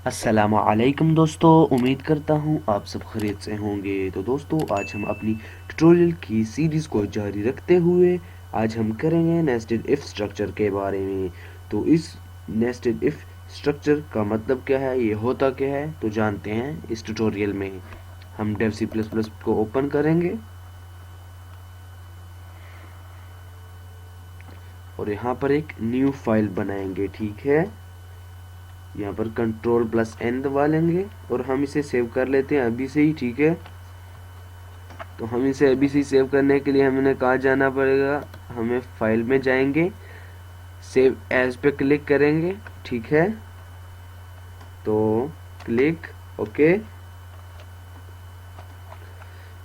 अस्सलाम वालेकुम दोस्तों, उम्मीद करता हूँ आप सब खैरियत से होंगे। तो दोस्तों, आज हम अपनी ट्यूटोरियल की सीरीज़ को जारी रखते हुए आज हम करेंगे नेस्टेड इफ़ स्ट्रक्चर के बारे में। तो इस नेस्टेड इफ़ स्ट्रक्चर का मतलब क्या है, ये होता क्या है, तो जानते हैं इस ट्यूटोरियल में। हम डेव सी प्लस प्लस को ओपन करेंगे और यहाँ पर एक न्यू फाइल बनाएंगे। ठीक है, यहाँ पर कंट्रोल प्लस एन दबा लेंगे और हम इसे सेव कर लेते हैं अभी से ही। ठीक है, तो हम इसे अभी से सेव करने के लिए हमें कहाँ जाना पड़ेगा, हमें फाइल में जाएंगे, सेव एज पे क्लिक करेंगे। ठीक है, तो क्लिक ओके,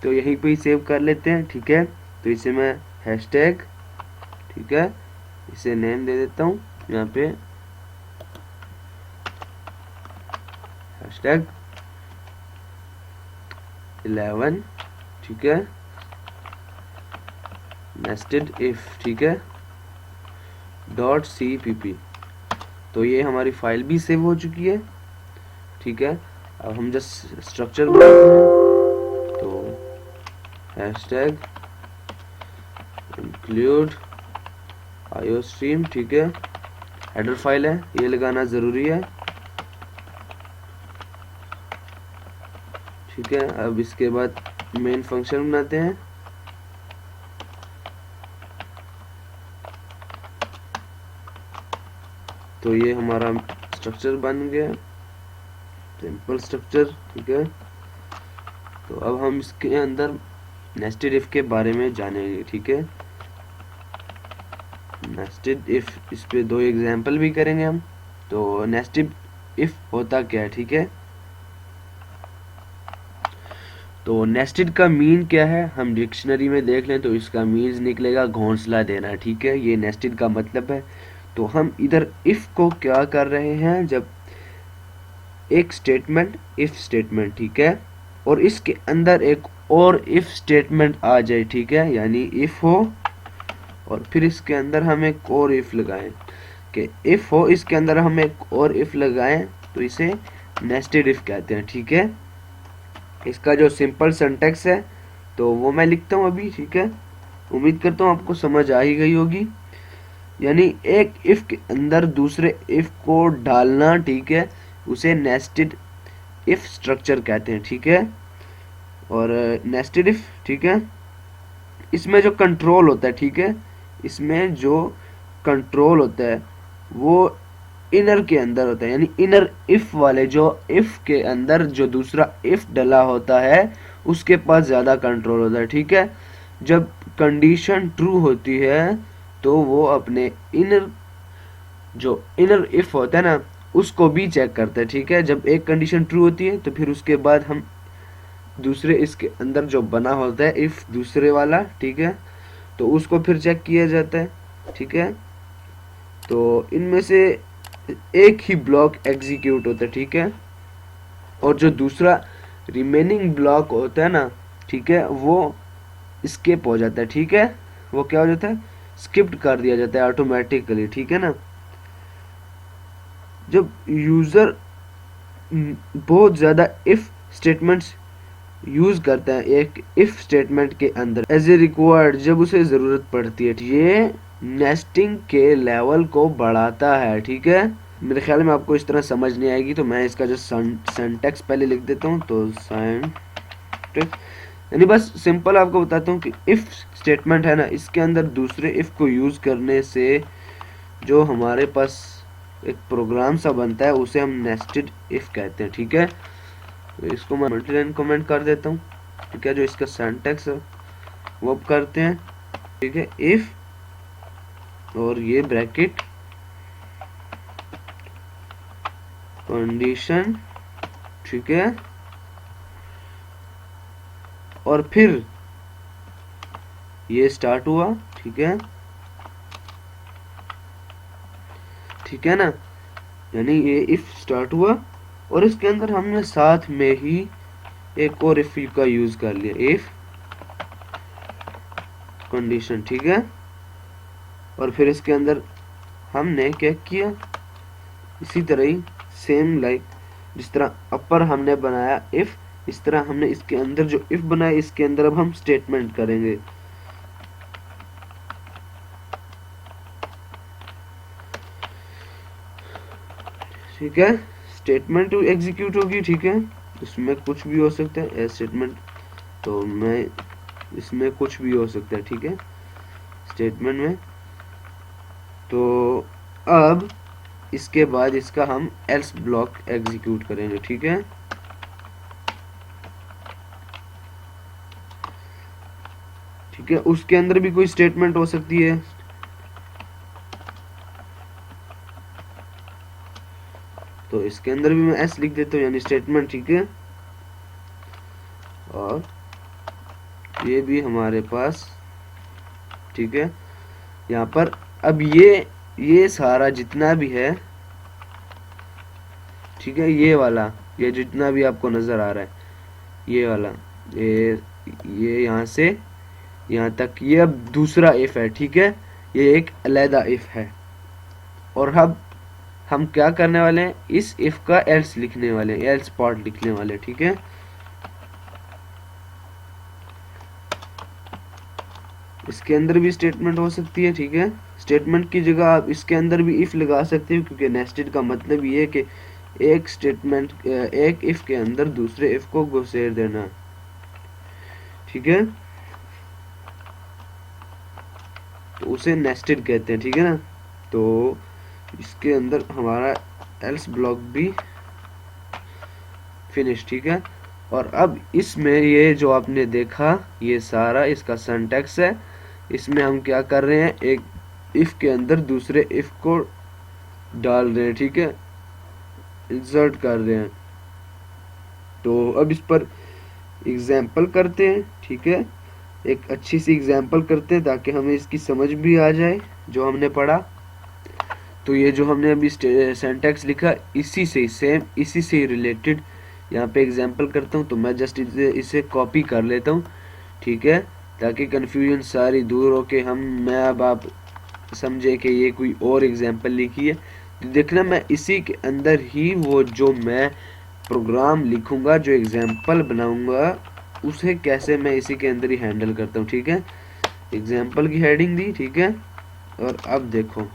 तो यहीं पे ही सेव कर लेते हैं। ठीक है, तो इसे मैं हैशटैग, ठीक है, इसे नेम दे देता हूँ यहाँ पे हैशटैग 11। ठीक है, नेस्टेड इफ, ठीक है, .cpp। तो ये हमारी फाइल भी सेव हो चुकी है। ठीक है, अब हम जस्ट स्ट्रक्चर बनाते हैं, तो हैशटैग इंक्लूड आईओस्ट्रीम। ठीक है, हेडर फाइल है, ये लगाना ज़रूरी है। ठीक है, अब इसके बाद मेन फंक्शन बनाते हैं। तो ये हमारा स्ट्रक्चर बन गया, सिंपल स्ट्रक्चर। ठीक है, तो अब हम इसके अंदर नेस्टेड इफ के बारे में जानेंगे। ठीक है, नेस्टेड इफ, इस पे दो एग्जांपल भी करेंगे हम। तो नेस्टेड इफ होता क्या है, ठीक है, तो नेस्टेड का मीन क्या है, हम डिक्शनरी में देख लें तो इसका मीन्स निकलेगा घोंसला देना। ठीक है, ये नेस्टेड का मतलब है। तो हम इधर इफ को क्या कर रहे हैं, जब एक स्टेटमेंट इफ स्टेटमेंट, ठीक है, और इसके अंदर एक और इफ स्टेटमेंट आ जाए, ठीक है, यानी इफ हो और फिर इसके अंदर हम एक और इफ लगाएं, कि इफ हो इसके अंदर हम एक और इफ लगाएं, तो इसे नेस्टेड इफ कहते हैं। ठीक है, इसका जो सिंपल सिंटैक्स है तो वो मैं लिखता हूँ अभी। ठीक है, उम्मीद करता हूँ आपको समझ आ ही गई होगी। यानी एक इफ के अंदर दूसरे इफ को डालना, ठीक है, उसे नेस्टेड इफ स्ट्रक्चर कहते हैं। ठीक है, और नेस्टेड इफ, ठीक है, इसमें जो कंट्रोल होता है, ठीक है, इसमें जो कंट्रोल होता है वो इनर के अंदर होता है, यानी इनर इफ वाले, जो इफ के अंदर जो दूसरा इफ डला होता है उसके पास ज़्यादा कंट्रोल होता है। ठीक है, जब कंडीशन ट्रू होती है तो वो अपने इनर, जो इनर इफ होता है ना, उसको भी चेक करता है। ठीक है, जब एक कंडीशन ट्रू होती है तो फिर उसके बाद हम दूसरे इसके अंदर जो बना होता है इफ दूसरे वाला, ठीक है, तो उसको फिर चेक किया जाता है। ठीक है, तो इनमें से एक ही ब्लॉक एग्जीक्यूट होता है। ठीक है, और जो दूसरा रिमेनिंग ब्लॉक होता है ना, ठीक है, वो स्किप हो जाता है। ठीक है, वो क्या हो जाता है, स्किप्ड कर दिया जाता है ऑटोमेटिकली। ठीक है ना, जब यूज़र बहुत ज़्यादा इफ़ स्टेटमेंट्स यूज़ करता है एक इफ़ स्टेटमेंट के अंदर एज ए रिक्वायर्ड, जब उसे ज़रूरत पड़ती है, ये नेस्टिंग के लेवल को बढ़ाता है। ठीक है, मेरे ख्याल में आपको इस तरह समझ नहीं आएगी, तो मैं इसका जो सिंटैक्स पहले लिख देता हूँ। तो सिंटैक्स यानी बस सिंपल आपको बताता हूँ कि इफ़ स्टेटमेंट है ना, इसके अंदर दूसरे इफ़ को यूज़ करने से जो हमारे पास एक प्रोग्राम सा बनता है उसे हम नेस्टेड इफ़ कहते हैं। ठीक है, तो इसको मैं मल्टीलाइन कमेंट कर देता हूँ। ठीक है, जो इसका सिंटैक्स है वो अब करते हैं। ठीक है, इफ़ और ये ब्रैकेट कंडीशन, ठीक है, और फिर ये स्टार्ट हुआ। ठीक है, ठीक है ना, यानी ये इफ स्टार्ट हुआ और इसके अंदर हमने साथ में ही एक और इफ का यूज कर लिया, इफ कंडीशन। ठीक है, और फिर इसके अंदर हमने क्या किया, इसी तरह ही सेम लाइक जिस तरह अपर हमने बनाया इफ, इस तरह हमने इसके अंदर जो इफ बनाया इसके अंदर अब हम स्टेटमेंट करेंगे। ठीक है, स्टेटमेंट एग्जीक्यूट होगी। ठीक है, इसमें कुछ भी हो सकता है स्टेटमेंट, तो मैं इसमें कुछ भी हो सकता है। ठीक है, स्टेटमेंट में तो अब इसके बाद इसका हम एल्स ब्लॉक एग्जीक्यूट करेंगे। ठीक है, ठीक है, उसके अंदर भी कोई स्टेटमेंट हो सकती है। तो इसके अंदर भी मैं एस लिख देता हूँ यानी स्टेटमेंट। ठीक है, और ये भी हमारे पास। ठीक है, यहाँ पर अब ये सारा जितना भी है, ठीक है, ये जितना भी आपको नजर आ रहा है ये वाला, ये यहाँ से यहाँ तक ये अब दूसरा इफ है। ठीक है, ये एक अलहदा इफ है। और अब हम क्या करने वाले हैं, इस इफ का एल्स लिखने वाले हैं, एल्स पार्ट लिखने वाले। ठीक है, इसके अंदर भी स्टेटमेंट हो सकती है। ठीक है, स्टेटमेंट की जगह आप इसके अंदर भी इफ लगा सकते हो, क्योंकि नेस्टेड का मतलब ये है कि एक स्टेटमेंट एक इफ के अंदर दूसरे इफ को घुसेड़ देना। ठीक है, तो उसे नेस्टेड कहते हैं। ठीक है ना, तो इसके अंदर हमारा एल्स ब्लॉक भी फिनिश। ठीक है, और अब इसमें ये जो आपने देखा ये सारा इसका सिंटैक्स है। इसमें हम क्या कर रहे हैं, एक इफ के अंदर दूसरे इफ को डाल रहे हैं। ठीक है, इंसर्ट कर रहे हैं। तो अब इस पर एग्जाम्पल करते हैं। ठीक है, एक अच्छी सी एग्जाम्पल करते हैं ताकि हमें इसकी समझ भी आ जाए जो हमने पढ़ा। तो ये जो हमने अभी सिंटैक्स लिखा इसी से सेम, इसी से रिलेटेड यहाँ पे एग्जाम्पल करता हूँ। तो मैं जस्ट इसे कॉपी कर लेता हूँ। ठीक है, ताकि कन्फ्यूजन सारी दूर हो के मैं अब आप समझे कि ये कोई और एग्जाम्पल लिखी है। तो देखना मैं इसी के अंदर ही वो जो मैं प्रोग्राम लिखूंगा, जो एग्जाम्पल बनाऊंगा, उसे कैसे मैं इसी के अंदर ही हैंडल करता हूँ। ठीक है, एग्जाम्पल की हेडिंग दी। ठीक है, और अब देखो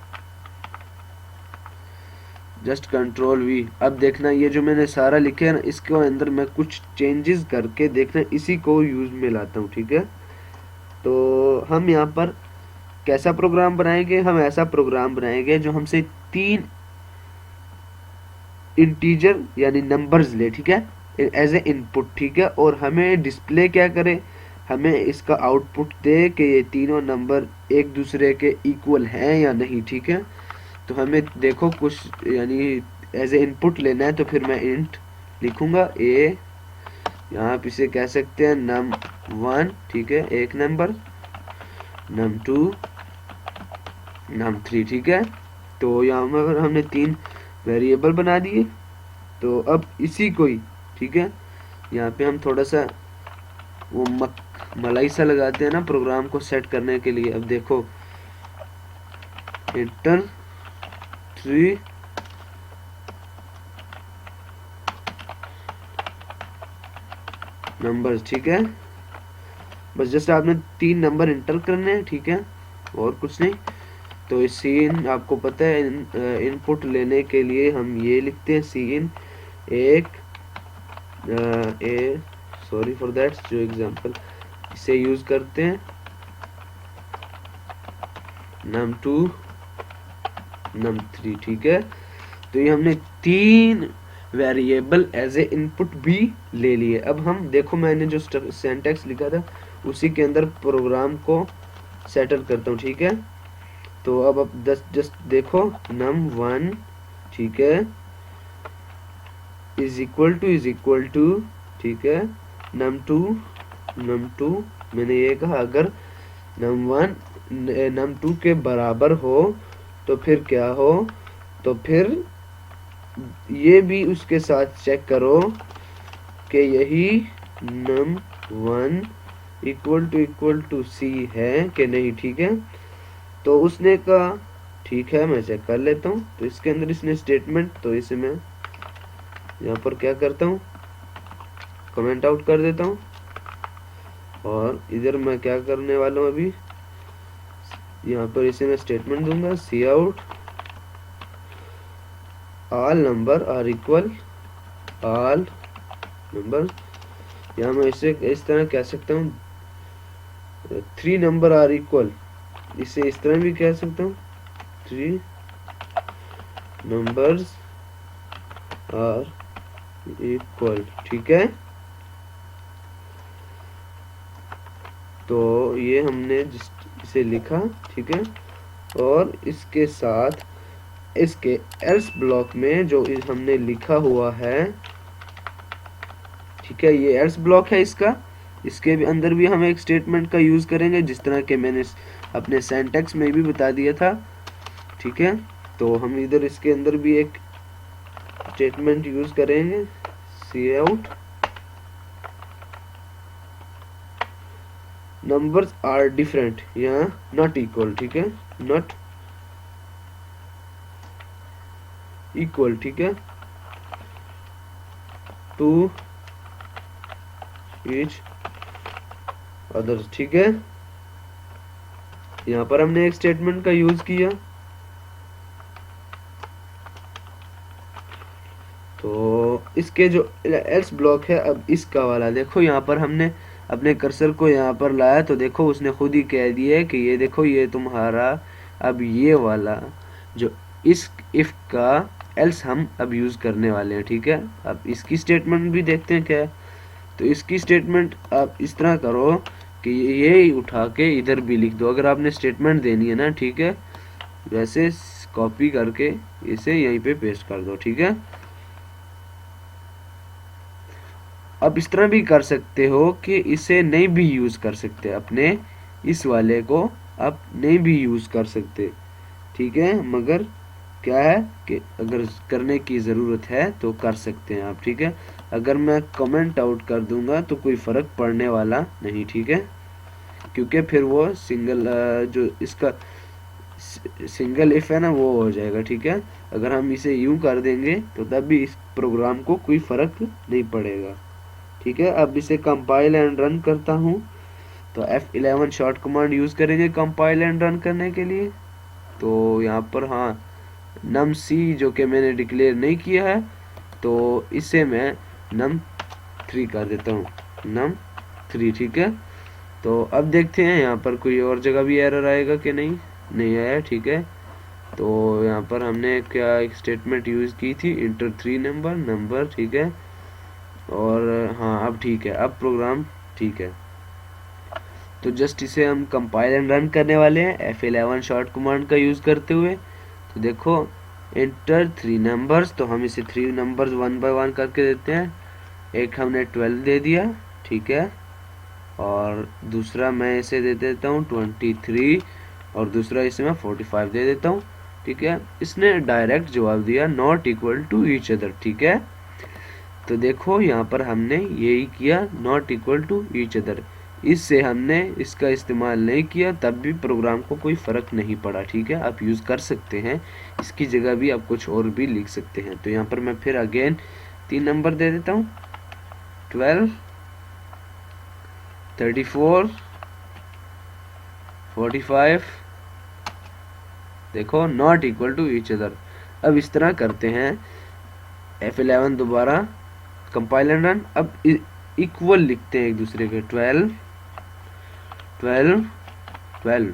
जस्ट कंट्रोल वी। अब देखना ये जो मैंने सारा लिखे है ना, इसके अंदर मैं कुछ चेंजेस करके देखना इसी को यूज में लाता हूँ। ठीक है, तो हम यहाँ पर कैसा प्रोग्राम बनाएंगे, हम ऐसा प्रोग्राम बनाएंगे जो हमसे 3 इंटीजर यानी नंबर्स ले। ठीक है, एज ए इनपुट। ठीक है, और हमें डिस्प्ले क्या करे, हमें इसका आउटपुट दे कि ये तीनों नंबर एक दूसरे के इक्वल हैं या नहीं। ठीक है, तो हमें देखो कुछ यानी एज ए इनपुट लेना है, तो फिर मैं इंट लिखूंगा ए, यहाँ आप इसे कह सकते हैं num1। ठीक है, एक नंबर, num2, num3। ठीक है, तो यहाँ पर हमने 3 वेरिएबल बना दिए। तो अब इसी को ही, ठीक है, यहाँ पे हम थोड़ा सा वो मलाई सा लगाते हैं ना प्रोग्राम को सेट करने के लिए। अब देखो इंटर 3 नंबर्स। ठीक है, बस जस्ट आपने 3 नंबर इंटर करने हैं। ठीक है, और कुछ नहीं। तो इस सीन आपको पता है इनपुट लेने के लिए हम ये लिखते हैं सीन एक सॉरी फॉर दैट, जो एग्जांपल इसे यूज करते हैं num2 num3। ठीक है, तो ये हमने 3 वेरिएबल एज ए इनपुट भी ले लिए। अब हम देखो मैंने जो सिंटैक्स लिखा था उसी के अंदर प्रोग्राम को सेटल करता हूँ। ठीक है, तो अब जस्ट देखो num1, ठीक है, इज इक्वल टू ठीक है num2 मैंने ये कहा अगर num1 num2 के बराबर हो तो फिर क्या हो, तो फिर ये भी उसके साथ चेक करो कि यही num1 इक्वल टू c है कि नहीं। ठीक है, तो उसने कहा ठीक है, मैं चेक कर लेता हूँ। तो इसके अंदर इसने स्टेटमेंट, तो इसे मैं यहाँ पर क्या करता हूँ, कमेंट आउट कर देता हूँ। और इधर मैं क्या करने वाला हूँ अभी, यहाँ पर इसे मैं स्टेटमेंट दूंगा, see out all number are equal, all number, यहाँ मैं इसे इस तरह कह सकता हूँ, 3 नंबर आर इक्वल, इसे इस तरह भी कह सकता हूँ, 3 नंबर्स आर इक्वल। ठीक है, तो ये हमने इसे लिखा। ठीक है, और इसके साथ इसके एल्स ब्लॉक में जो हमने लिखा हुआ है, ठीक है, ये एल्स ब्लॉक है इसका, इसके भी अंदर भी हम एक स्टेटमेंट का यूज करेंगे जिस तरह के मैंने अपने सिंटैक्स में भी बता दिया था। ठीक है, तो हम इधर इसके अंदर भी एक स्टेटमेंट यूज करेंगे, सी आउट नंबर्स आर डिफरेंट, यहाँ नॉट इक्वल। ठीक है, नॉट इक्वल। ठीक है, टू ईच अदर्स। ठीक है, यहाँ पर हमने एक स्टेटमेंट का यूज किया। तो इसके जो एल्स ब्लॉक है, अब इसका वाला देखो, यहाँ पर हमने अपने कर्सर को यहाँ पर लाया तो देखो उसने खुद ही कह दिया है कि ये देखो ये तुम्हारा, अब ये वाला जो इस इफ का एल्स हम अब यूज करने वाले हैं। ठीक है, अब इसकी स्टेटमेंट भी देखते हैं क्या है। तो इसकी स्टेटमेंट आप इस तरह करो कि ये उठा के इधर भी लिख दो, अगर आपने स्टेटमेंट देनी है ना। ठीक है, वैसे कॉपी करके इसे यहीं पे पेस्ट कर दो। ठीक है, अब इस तरह भी कर सकते हो कि इसे नहीं भी यूज कर सकते, अपने इस वाले को आप नहीं भी यूज कर सकते। ठीक है, मगर क्या है कि अगर करने की ज़रूरत है तो कर सकते हैं आप। ठीक है, अगर मैं कमेंट आउट कर दूंगा तो कोई फ़र्क पड़ने वाला नहीं। ठीक है, क्योंकि फिर वो सिंगल जो इसका सिंगल इफ है ना वो हो जाएगा। ठीक है, अगर हम इसे यूं कर देंगे तो तब भी इस प्रोग्राम को कोई फ़र्क नहीं पड़ेगा। ठीक है, अब इसे कंपाइल एंड रन करता हूँ तो F11 शॉर्ट कमांड यूज़ करेंगे कंपाइल एंड रन करने के लिए। तो यहाँ पर हाँ num_c जो कि मैंने डिक्लेयर नहीं किया है तो इसे मैं num3 कर देता हूँ, num3। ठीक है, तो अब देखते हैं यहाँ पर कोई और जगह भी एरर आएगा कि नहीं, नहीं आया। ठीक है, तो यहाँ पर हमने क्या एक स्टेटमेंट यूज़ की थी, इंटर 3 नंबर। ठीक है, और हाँ अब ठीक है, अब प्रोग्राम ठीक है। तो जस्ट इसे हम कंपाइल एंड रन करने वाले हैं F11 शॉर्ट कमांड का यूज़ करते हुए। तो देखो इंटर 3 नंबर्स, तो हम इसे 3 नंबर्स 1 बाय 1 करके देते हैं। एक हमने 12 दे दिया। ठीक है, और दूसरा मैं इसे दे देता हूँ 23 और दूसरा इसे मैं 45 दे देता हूँ। ठीक है, इसने डायरेक्ट जवाब दिया not equal to each other. ठीक है, तो देखो यहाँ पर हमने यही किया, not equal to each other, इससे हमने इसका इस्तेमाल नहीं किया तब भी प्रोग्राम को कोई फ़र्क नहीं पड़ा। ठीक है, आप यूज़ कर सकते हैं, इसकी जगह भी आप कुछ और भी लिख सकते हैं। तो यहाँ पर मैं फिर अगेन 3 नंबर दे देता हूँ, 12, 34, 45, देखो not equal to each other. अब इस तरह करते हैं, F11 दोबारा कंपाइल एंड रन, अब इक्वल लिखते हैं एक दूसरे के, 12, 12, 12,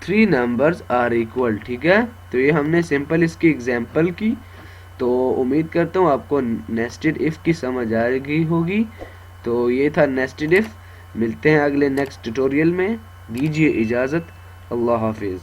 3 नंबर्स आर इक्वल। ठीक है, तो ये हमने सिंपल इसकी एग्जांपल की। तो उम्मीद करता हूँ आपको नेस्टेड इफ की समझ आ गई होगी। तो ये था नेस्टेड इफ, मिलते हैं अगले नेक्स्ट ट्यूटोरियल में, दीजिए इजाज़त, अल्लाह हाफिज़।